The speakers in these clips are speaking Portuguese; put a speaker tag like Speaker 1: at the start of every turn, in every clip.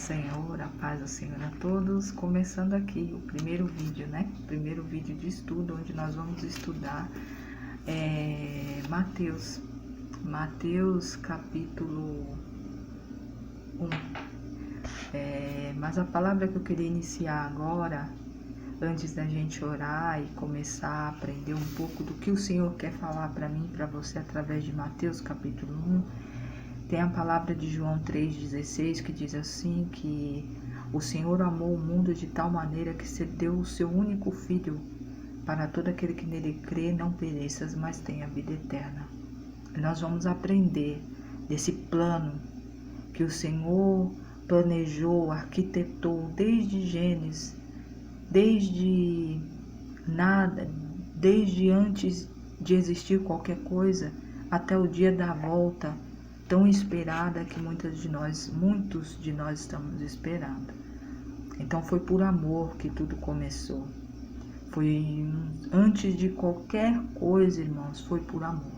Speaker 1: Senhor, a paz do Senhor a todos. Começando aqui o primeiro vídeo, né? O primeiro vídeo de estudo, onde nós vamos estudar Mateus capítulo 1. Mas a palavra que eu queria iniciar agora, antes da gente orar e começar a aprender um pouco do que o Senhor quer falar para mim e para você através de Mateus capítulo 1, tem a palavra de João 3,16 que diz assim, que o Senhor amou o mundo de tal maneira que cedeu o seu único Filho, para todo aquele que nele crê não pereça, mas tenha vida eterna. E nós vamos aprender desse plano que o Senhor planejou, arquitetou desde Gênesis, desde nada, desde antes de existir qualquer coisa, até o dia da volta tão esperada que muitos de nós estamos esperando. Então foi por amor que tudo começou. Foi antes de qualquer coisa, irmãos, foi por amor.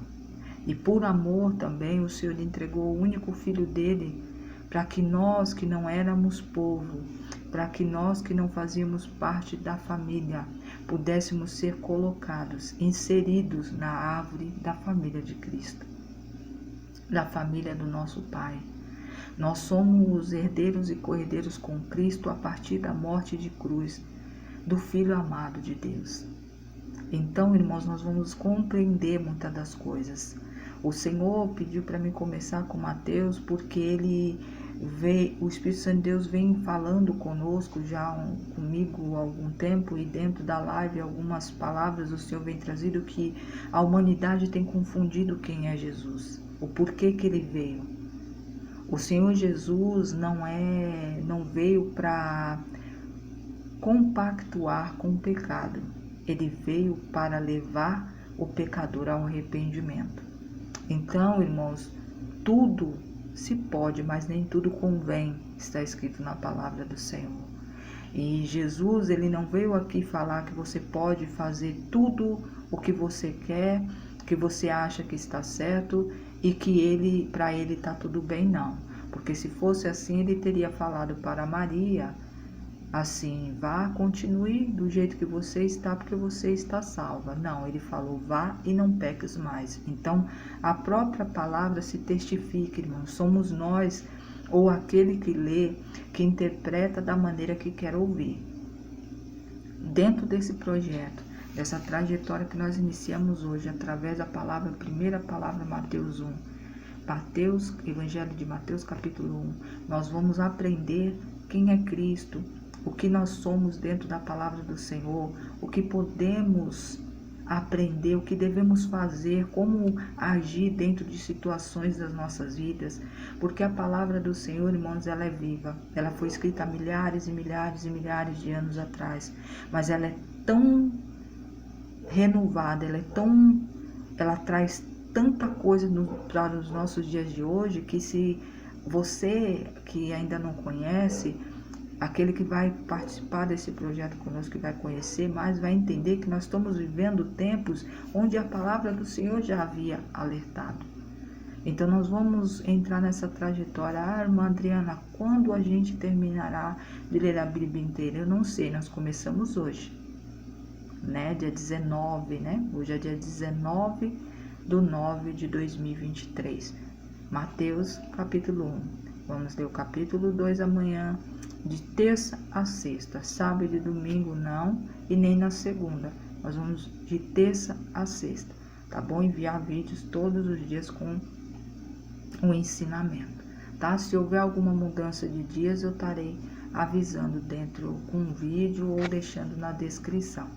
Speaker 1: E por amor também o Senhor entregou o único Filho dele, para que nós que não éramos povo, para que nós que não fazíamos parte da família, pudéssemos ser colocados, inseridos na árvore da família de Cristo, da família do nosso Pai. Nós somos herdeiros e co-herdeiros com Cristo a partir da morte de cruz do Filho amado de Deus. Então, irmãos, nós vamos compreender muitas das coisas. O Senhor pediu para mim começar com Mateus, porque o Espírito Santo de Deus vem falando conosco comigo há algum tempo, e dentro da live algumas palavras o Senhor vem trazendo que a humanidade tem confundido quem é Jesus, o porquê que ele veio. O Senhor Jesus não veio para compactuar com o pecado. Ele veio para levar o pecador ao arrependimento. Então, irmãos, tudo se pode, mas nem tudo convém, está escrito na palavra do Senhor. E Jesus, ele não veio aqui falar que você pode fazer tudo o que você quer, que você acha que está certo e que para ele está tudo bem, não. Porque se fosse assim, ele teria falado para Maria assim: vá, continue do jeito que você está, porque você está salva. Não, ele falou: vá e não peques mais. Então, a própria palavra se testifica, irmãos. Somos nós, ou aquele que lê, que interpreta da maneira que quer ouvir. Dentro desse projeto, dessa trajetória que nós iniciamos hoje, através da primeira palavra, Mateus 1, Evangelho de Mateus capítulo 1, nós vamos aprender quem é Cristo, o que nós somos dentro da palavra do Senhor, o que podemos aprender, o que devemos fazer, como agir dentro de situações das nossas vidas, porque a palavra do Senhor, irmãos, ela é viva. Ela foi escrita há milhares e milhares e milhares de anos atrás, mas ela é tão renovada, ela traz tanta coisa para os nossos dias de hoje, que se você que ainda não conhece, aquele que vai participar desse projeto conosco, que vai conhecer mais, vai entender que nós estamos vivendo tempos onde a palavra do Senhor já havia alertado. Então nós vamos entrar nessa trajetória. Irmã Adriana, quando a gente terminará de ler a Bíblia inteira? Eu não sei, nós começamos hoje, né? Dia 19, né? Hoje é dia 19/9/2023. Mateus capítulo 1. Vamos ler o capítulo 2 amanhã, de terça a sexta. Sábado e domingo não, e nem na segunda. Nós vamos de terça a sexta, tá bom? Enviar vídeos todos os dias com um ensinamento, tá? Se houver alguma mudança de dias, eu estarei avisando dentro com um vídeo ou deixando na descrição,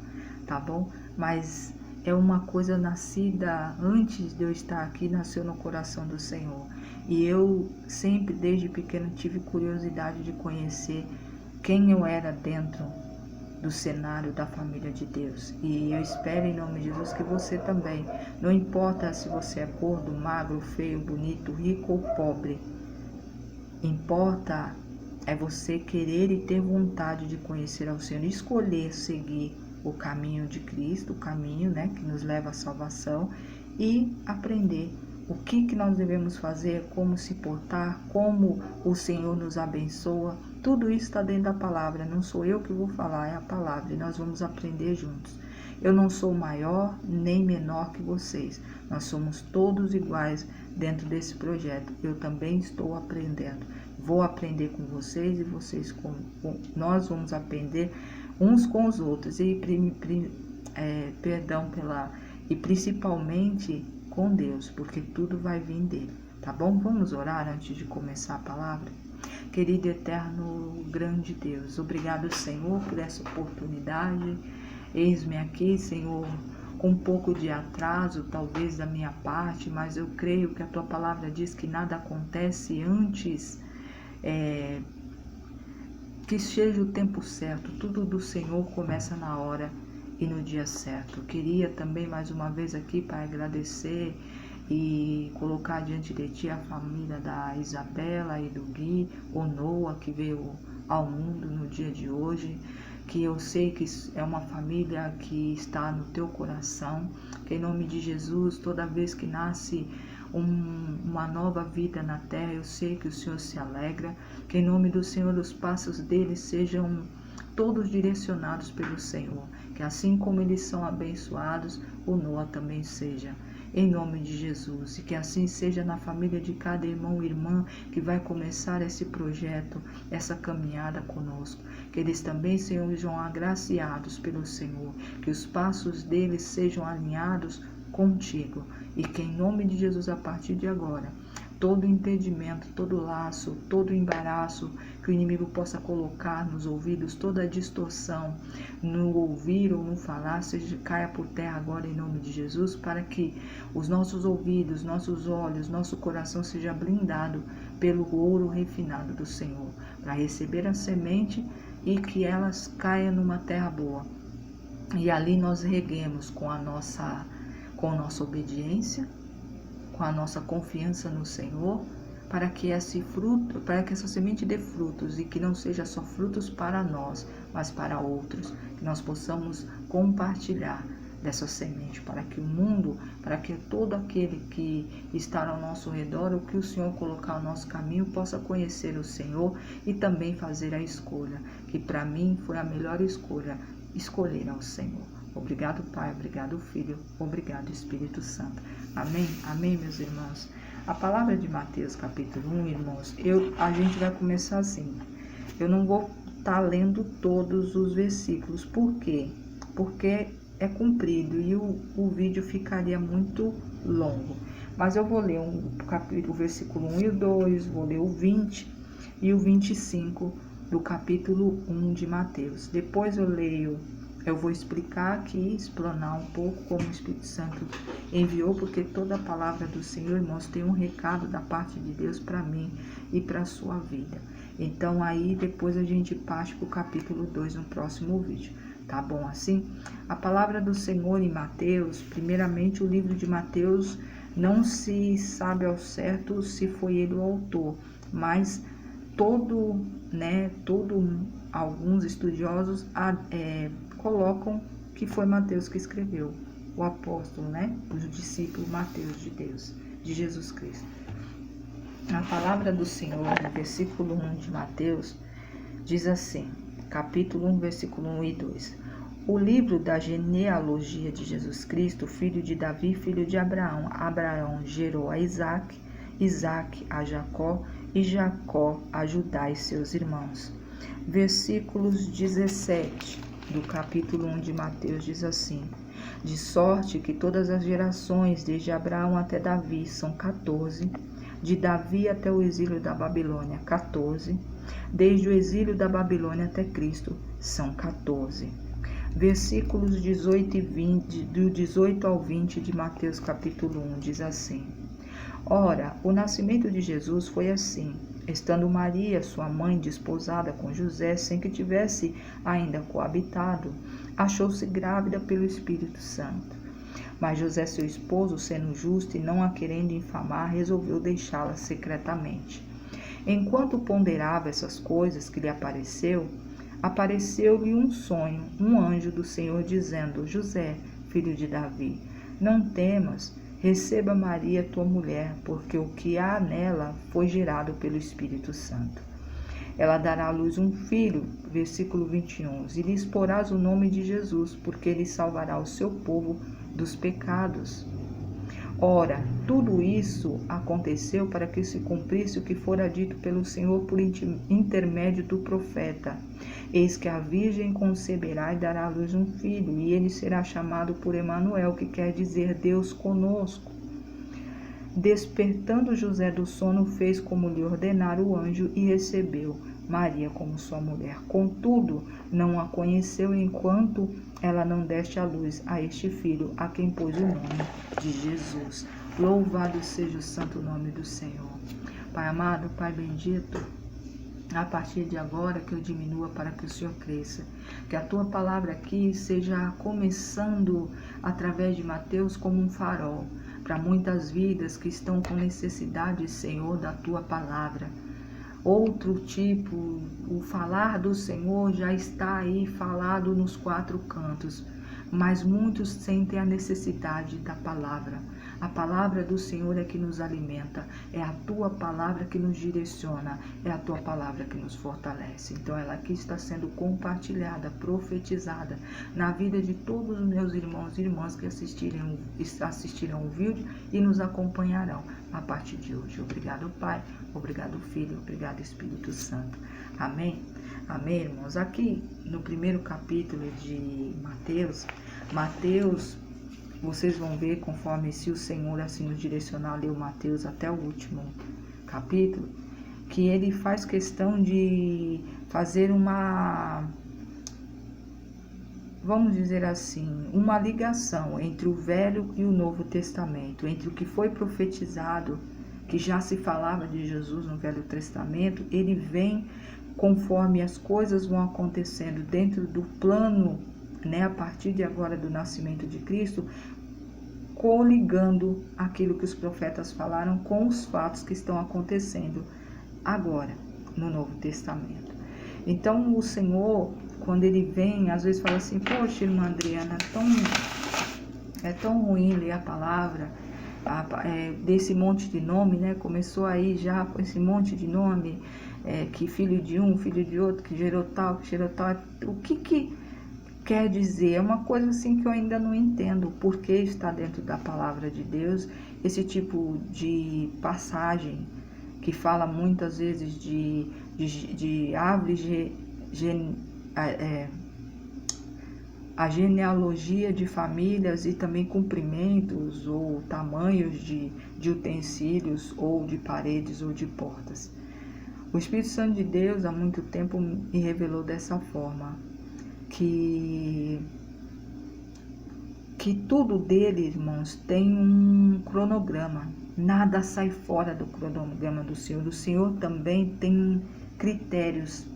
Speaker 1: tá bom? Mas é uma coisa nascida antes de eu estar aqui, nasceu no coração do Senhor. E eu sempre, desde pequeno, tive curiosidade de conhecer quem eu era dentro do cenário da família de Deus. E eu espero, em nome de Jesus, que você também. Não importa se você é gordo, magro, feio, bonito, rico ou pobre. Importa é você querer e ter vontade de conhecer ao Senhor, escolher seguir o caminho de Cristo, o caminho, né, que nos leva à salvação, e aprender o que nós devemos fazer, como se portar, como o Senhor nos abençoa. Tudo isso está dentro da palavra, não sou eu que vou falar, é a palavra, e nós vamos aprender juntos. Eu não sou maior nem menor que vocês, nós somos todos iguais dentro desse projeto. Eu também estou aprendendo, vou aprender com vocês e vocês nós vamos aprender uns com os outros, e principalmente com Deus, porque tudo vai vir dele, tá bom? Vamos orar antes de começar a palavra? Querido eterno, grande Deus, obrigado, Senhor, por essa oportunidade. Eis-me aqui, Senhor, com um pouco de atraso, talvez da minha parte, mas eu creio que a tua palavra diz que nada acontece antes que seja o tempo certo. Tudo do Senhor começa na hora e no dia certo. Eu queria também mais uma vez aqui para agradecer e colocar diante de ti a família da Isabela e do Gui, o Noah, que veio ao mundo no dia de hoje, que eu sei que é uma família que está no teu coração, que em nome de Jesus, toda vez que nasce uma nova vida na terra, eu sei que o Senhor se alegra, que em nome do Senhor os passos deles sejam todos direcionados pelo Senhor, que assim como eles são abençoados, o Noah também seja, em nome de Jesus, e que assim seja na família de cada irmão e irmã que vai começar esse projeto, essa caminhada conosco, que eles também sejam agraciados pelo Senhor, que os passos deles sejam alinhados contigo, e que em nome de Jesus, a partir de agora, todo impedimento, todo laço, todo embaraço que o inimigo possa colocar nos ouvidos, toda distorção no ouvir ou no falar, caia por terra agora em nome de Jesus, para que os nossos ouvidos, nossos olhos, nosso coração seja blindado pelo ouro refinado do Senhor, para receber a semente e que elas caiam numa terra boa. E ali nós reguemos com a nossa obediência, com a nossa confiança no Senhor, para que essa semente dê frutos, e que não seja só frutos para nós, mas para outros, que nós possamos compartilhar dessa semente, para que o mundo, para que todo aquele que está ao nosso redor, o que o Senhor colocar ao nosso caminho, possa conhecer o Senhor e também fazer a escolha, que para mim foi a melhor escolha, escolher ao Senhor. Obrigado, Pai, obrigado, Filho, obrigado, Espírito Santo. Amém? Amém, meus irmãos? A palavra de Mateus, capítulo 1, irmãos, a gente vai começar assim. Eu não vou estar lendo todos os versículos. Por quê? Porque é comprido e o vídeo ficaria muito longo. Mas eu vou ler o versículo 1 e o 2, vou ler o 20 e o 25 do capítulo 1 de Mateus. Depois eu vou explicar aqui, explanar um pouco como o Espírito Santo enviou, porque toda a palavra do Senhor, irmãos, tem um recado da parte de Deus para mim e para a sua vida. Então aí depois a gente parte para o capítulo 2 no próximo vídeo, tá bom assim? A palavra do Senhor em Mateus, primeiramente o livro de Mateus, não se sabe ao certo se foi ele o autor, mas alguns estudiosos colocam que foi Mateus que escreveu, o apóstolo, o discípulo Mateus de Deus, de Jesus Cristo. A palavra do Senhor, no versículo 1 de Mateus, diz assim, capítulo 1, versículo 1 e 2. O livro da genealogia de Jesus Cristo, filho de Davi, filho de Abraão. Abraão gerou a Isaque, Isaque a Jacó, e Jacó a Judá e seus irmãos. Versículos 17 do capítulo 1 de Mateus diz assim: de sorte que todas as gerações, desde Abraão até Davi, são 14, de Davi até o exílio da Babilônia, 14, desde o exílio da Babilônia até Cristo, são 14. Versículos 18 e 20, do 18 ao 20 de Mateus capítulo 1, diz assim: ora, o nascimento de Jesus foi assim. Estando Maria, sua mãe, desposada com José, sem que tivesse ainda coabitado, achou-se grávida pelo Espírito Santo. Mas José, seu esposo, sendo justo e não a querendo infamar, resolveu deixá-la secretamente. Enquanto ponderava essas coisas que lhe apareceu-lhe um sonho, um anjo do Senhor, dizendo: José, filho de Davi, não temas Receba Maria, tua mulher, porque o que há nela foi gerado pelo Espírito Santo. Ela dará à luz um filho, versículo 21, e lhes porás o nome de Jesus, porque ele salvará o seu povo dos pecados. Ora, tudo isso aconteceu para que se cumprisse o que fora dito pelo Senhor por intermédio do profeta. Eis que a Virgem conceberá e dará à luz um filho, e ele será chamado por Emanuel, que quer dizer Deus conosco. Despertando José do sono, fez como lhe ordenara o anjo e recebeu Maria como sua mulher. Contudo, não a conheceu enquanto ela não deste à luz a este filho, a quem pôs o nome de Jesus. Louvado seja o santo nome do Senhor. Pai amado, Pai bendito, a partir de agora que eu diminua para que o Senhor cresça. Que a tua palavra aqui seja começando através de Mateus como um farol para muitas vidas que estão com necessidade, Senhor, da tua palavra. Outro tipo, o falar do Senhor já está aí falado nos quatro cantos, mas muitos sentem a necessidade da palavra. A palavra do Senhor é que nos alimenta, é a tua palavra que nos direciona, é a tua palavra que nos fortalece. Então ela aqui está sendo compartilhada, profetizada na vida de todos os meus irmãos e irmãs que assistirão o vídeo e nos acompanharão a partir de hoje. Obrigado, Pai, obrigado, Filho, obrigado, Espírito Santo. Amém? Amém, irmãos? Aqui no primeiro capítulo de Mateus, vocês vão ver, conforme se o Senhor assim nos direcionar, ler o Mateus até o último capítulo, que ele faz questão de fazer vamos dizer assim, uma ligação entre o Velho e o Novo Testamento, entre o que foi profetizado, que já se falava de Jesus no Velho Testamento, ele vem conforme as coisas vão acontecendo dentro do plano, a partir de agora do nascimento de Cristo, coligando aquilo que os profetas falaram com os fatos que estão acontecendo agora no Novo Testamento. Então o Senhor, quando ele vem, às vezes fala assim: poxa, irmã Adriana, é tão ruim ler a palavra, desse monte de nome, começou aí já com esse monte de nome, que filho de um, filho de outro, que gerou tal, o que quer dizer? É uma coisa assim que eu ainda não entendo, porque está dentro da palavra de Deus esse tipo de passagem que fala muitas vezes de árvore, a genealogia de famílias e também comprimentos ou tamanhos de utensílios ou de paredes ou de portas. O Espírito Santo de Deus há muito tempo me revelou dessa forma, que tudo dele, irmãos, tem um cronograma. Nada sai fora do cronograma do Senhor. O Senhor também tem critérios.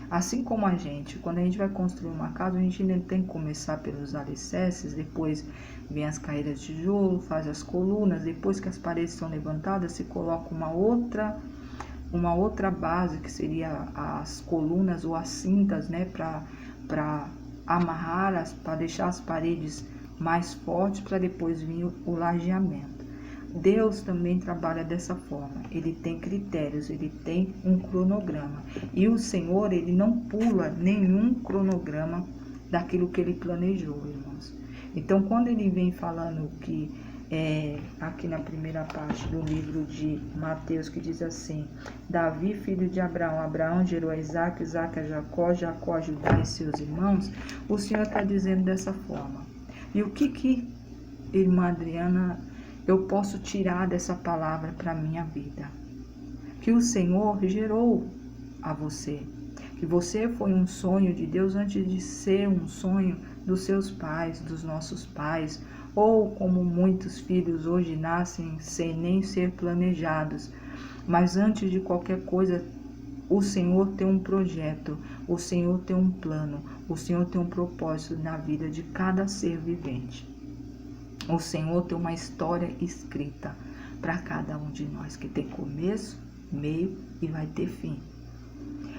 Speaker 1: Assim como a gente, quando a gente vai construir uma casa, a gente ainda tem que começar pelos alicerces, depois vem as caídas de tijolo, faz as colunas, depois que as paredes estão levantadas, se coloca uma outra base, que seria as colunas ou as cintas, para amarrar, para deixar as paredes mais fortes, para depois vir o lajeamento. Deus também trabalha dessa forma, ele tem critérios, ele tem um cronograma. E o Senhor, ele não pula nenhum cronograma daquilo que ele planejou, irmãos. Então, quando ele vem falando que, aqui na primeira parte do livro de Mateus, que diz assim: Davi, filho de Abraão, Abraão gerou a Isaac, Isaac a Jacó, Jacó a Judá e seus irmãos, o Senhor está dizendo dessa forma. E o que irmã Adriana, eu posso tirar dessa palavra para a minha vida? Que o Senhor gerou a você, que você foi um sonho de Deus antes de ser um sonho dos seus pais, dos nossos pais, ou como muitos filhos hoje nascem sem nem ser planejados. Mas antes de qualquer coisa, o Senhor tem um projeto, o Senhor tem um plano, o Senhor tem um propósito na vida de cada ser vivente. O Senhor tem uma história escrita para cada um de nós, que tem começo, meio e vai ter fim.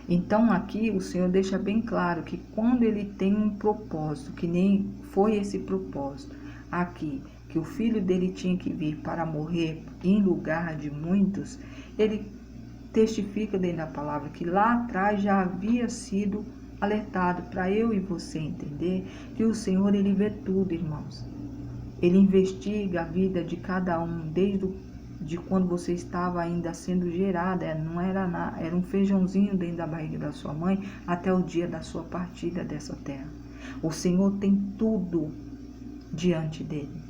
Speaker 1: Então aqui o Senhor deixa bem claro que quando ele tem um propósito, que nem foi esse propósito aqui, que o filho dele tinha que vir para morrer em lugar de muitos, ele testifica dentro da palavra que lá atrás já havia sido alertado para eu e você entender que o Senhor, ele vê tudo, irmãos. Ele investiga a vida de cada um, de quando você estava ainda sendo gerada, não era nada, era um feijãozinho dentro da barriga da sua mãe, até o dia da sua partida dessa terra. O Senhor tem tudo diante dele.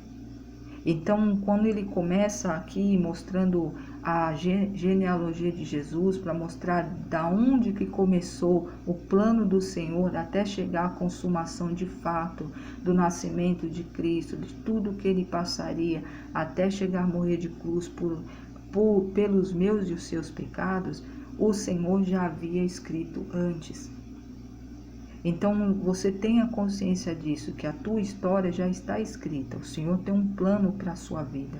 Speaker 1: Então, quando ele começa aqui mostrando a genealogia de Jesus, para mostrar da onde que começou o plano do Senhor até chegar à consumação de fato do nascimento de Cristo, de tudo que ele passaria até chegar a morrer de cruz pelos meus e os seus pecados, o Senhor já havia escrito antes. Então, você tenha consciência disso, que a tua história já está escrita. O Senhor tem um plano para a sua vida.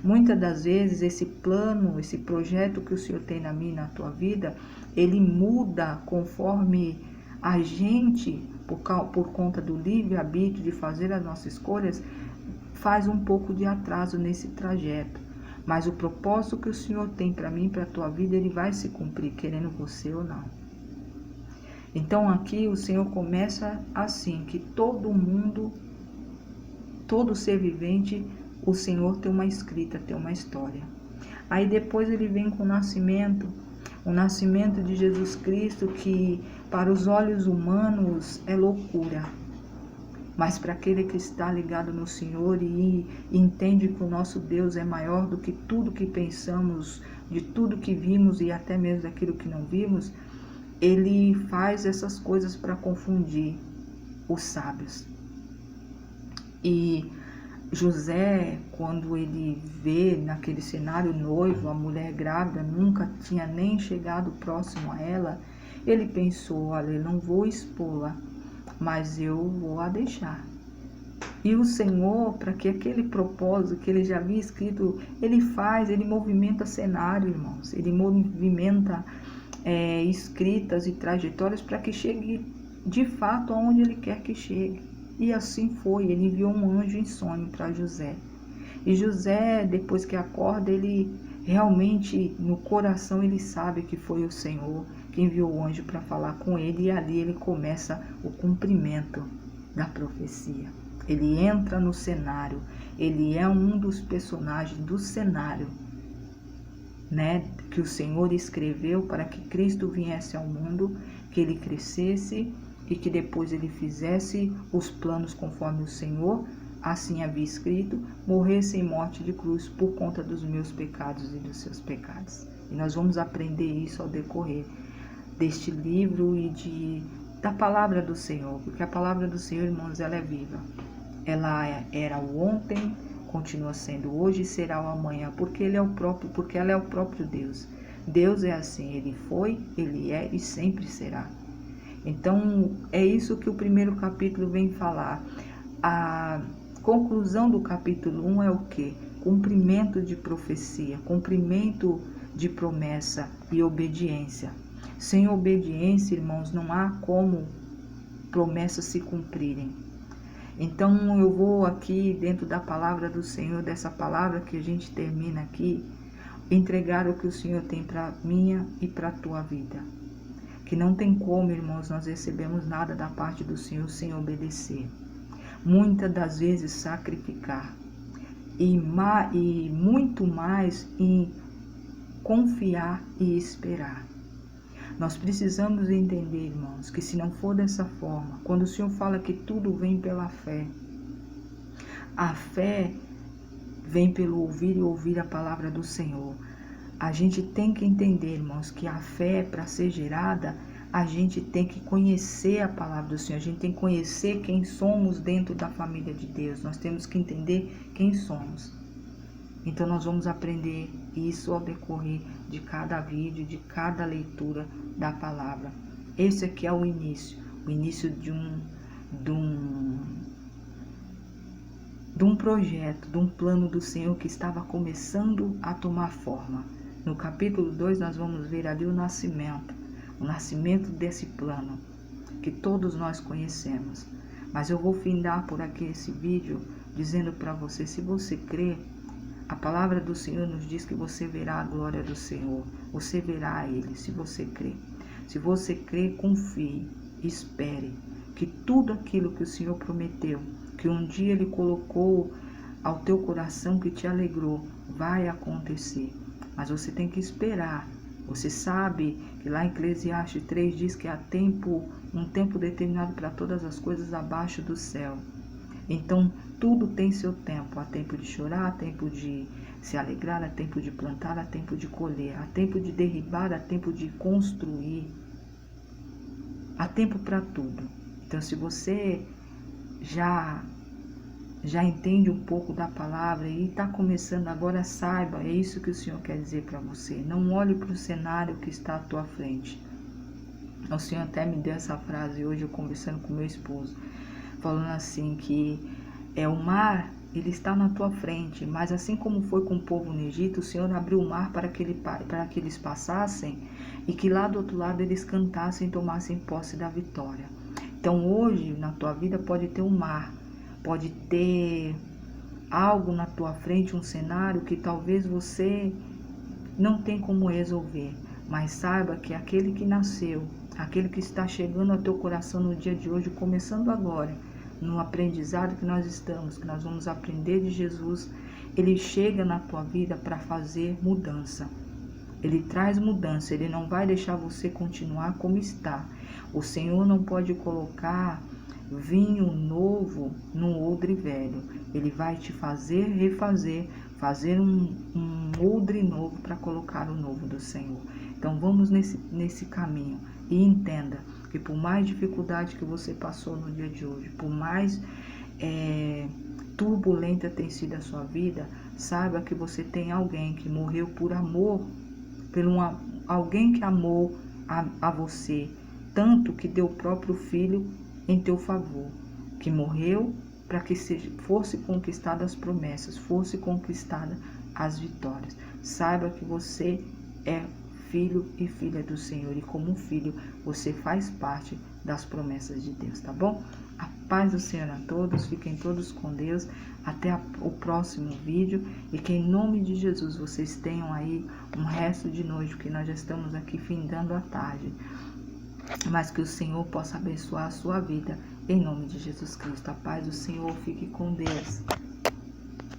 Speaker 1: Muitas das vezes, esse plano, esse projeto que o Senhor tem na minha e na tua vida, ele muda conforme a gente, por conta do livre-arbítrio de fazer as nossas escolhas, faz um pouco de atraso nesse trajeto. Mas o propósito que o Senhor tem para mim e para a tua vida, ele vai se cumprir, querendo você ou não. Então aqui o Senhor começa assim, que todo mundo, todo ser vivente, o Senhor tem uma escrita, tem uma história. Aí depois ele vem com o nascimento de Jesus Cristo, que para os olhos humanos é loucura. Mas para aquele que está ligado no Senhor e entende que o nosso Deus é maior do que tudo que pensamos, de tudo que vimos e até mesmo daquilo que não vimos, ele faz essas coisas para confundir os sábios. E José, quando ele vê naquele cenário noivo, a mulher grávida, nunca tinha nem chegado próximo a ela, ele pensou, olha, eu não vou expô-la, mas eu vou a deixar. E o Senhor, para que aquele propósito que ele já havia escrito, ele movimenta cenário, irmãos, ele movimenta escritas e trajetórias para que chegue de fato aonde ele quer que chegue. E assim foi, ele enviou um anjo em sonho para José. E José, depois que acorda, ele realmente no coração ele sabe que foi o Senhor que enviou o anjo para falar com ele, e ali ele começa o cumprimento da profecia. Ele entra no cenário, ele é um dos personagens do cenário, que o Senhor escreveu para que Cristo viesse ao mundo, que ele crescesse e que depois ele fizesse os planos conforme o Senhor assim havia escrito, morresse em morte de cruz por conta dos meus pecados e dos seus pecados. E nós vamos aprender isso ao decorrer deste livro e da palavra do Senhor, porque a palavra do Senhor, irmãos, ela é viva. Ela era o ontem, continua sendo hoje e será o amanhã, porque ela é o próprio Deus. Deus é assim, ele foi, ele é e sempre será. Então, é isso que o primeiro capítulo vem falar. A conclusão do capítulo 1 é o quê? Cumprimento de profecia, cumprimento de promessa e obediência. Sem obediência, irmãos, não há como promessas se cumprirem. Então, eu vou aqui, dentro da palavra do Senhor, dessa palavra que a gente termina aqui, entregar o que o Senhor tem para minha e para a tua vida. Que não tem como, irmãos, nós recebemos nada da parte do Senhor sem obedecer. Muitas das vezes sacrificar. E muito mais em confiar e esperar. Nós precisamos entender, irmãos, que se não for dessa forma, quando o Senhor fala que tudo vem pela fé, a fé vem pelo ouvir e ouvir a palavra do Senhor. A gente tem que entender, irmãos, que a fé, para ser gerada, a gente tem que conhecer a palavra do Senhor, a gente tem que conhecer quem somos dentro da família de Deus, nós temos que entender quem somos. Então nós vamos aprender isso ao decorrer de cada vídeo, de cada leitura da palavra. Esse aqui é o início de um projeto, de um plano do Senhor que estava começando a tomar forma. No capítulo 2 nós vamos ver ali o nascimento desse plano, que todos nós conhecemos. Mas eu vou findar por aqui esse vídeo, dizendo para você, se você crê, a palavra do Senhor nos diz que você verá a glória do Senhor, você verá a Ele, se você crê. Se você crê, confie, espere, que tudo aquilo que o Senhor prometeu, que um dia Ele colocou ao teu coração, que te alegrou, vai acontecer. Mas você tem que esperar. Você sabe que lá em Eclesiastes 3 diz que há um tempo determinado para todas as coisas abaixo do céu. Então, tudo tem seu tempo. Há tempo de chorar, há tempo de se alegrar, há tempo de plantar, há tempo de colher, há tempo de derribar, há tempo de construir. Há tempo para tudo. Então, se você já entende um pouco da palavra e está começando agora, saiba, é isso que o Senhor quer dizer para você. Não olhe para o cenário que está à tua frente. O Senhor até me deu essa frase hoje, eu conversando com meu esposo, falando assim que o mar, ele está na tua frente, mas assim como foi com o povo no Egito, o Senhor abriu o mar para que eles passassem e que lá do outro lado eles cantassem e tomassem posse da vitória. Então hoje na tua vida pode ter um mar, pode ter algo na tua frente, um cenário que talvez você não tem como resolver, mas saiba que aquele que nasceu, aquele que está chegando ao teu coração no dia de hoje, começando agora, no aprendizado que nós estamos, que nós vamos aprender de Jesus, ele chega na tua vida para fazer mudança. Ele traz mudança, ele não vai deixar você continuar como está. O Senhor não pode colocar vinho novo num odre velho. Ele vai te fazer refazer, fazer um odre novo para colocar o novo do Senhor. Então vamos nesse caminho e entenda que por mais dificuldade que você passou no dia de hoje, por mais turbulenta tenha sido a sua vida, saiba que você tem alguém que morreu por amor, alguém que amou a você, tanto que deu o próprio filho em teu favor, que morreu para que fosse conquistada as promessas, fosse conquistada as vitórias. Saiba que você é filho e filha do Senhor, e como filho você faz parte das promessas de Deus, tá bom? A paz do Senhor a todos, fiquem todos com Deus, até o próximo vídeo, e que em nome de Jesus vocês tenham aí um resto de noite, porque nós já estamos aqui findando a tarde, mas que o Senhor possa abençoar a sua vida, em nome de Jesus Cristo. A paz do Senhor, fique com Deus.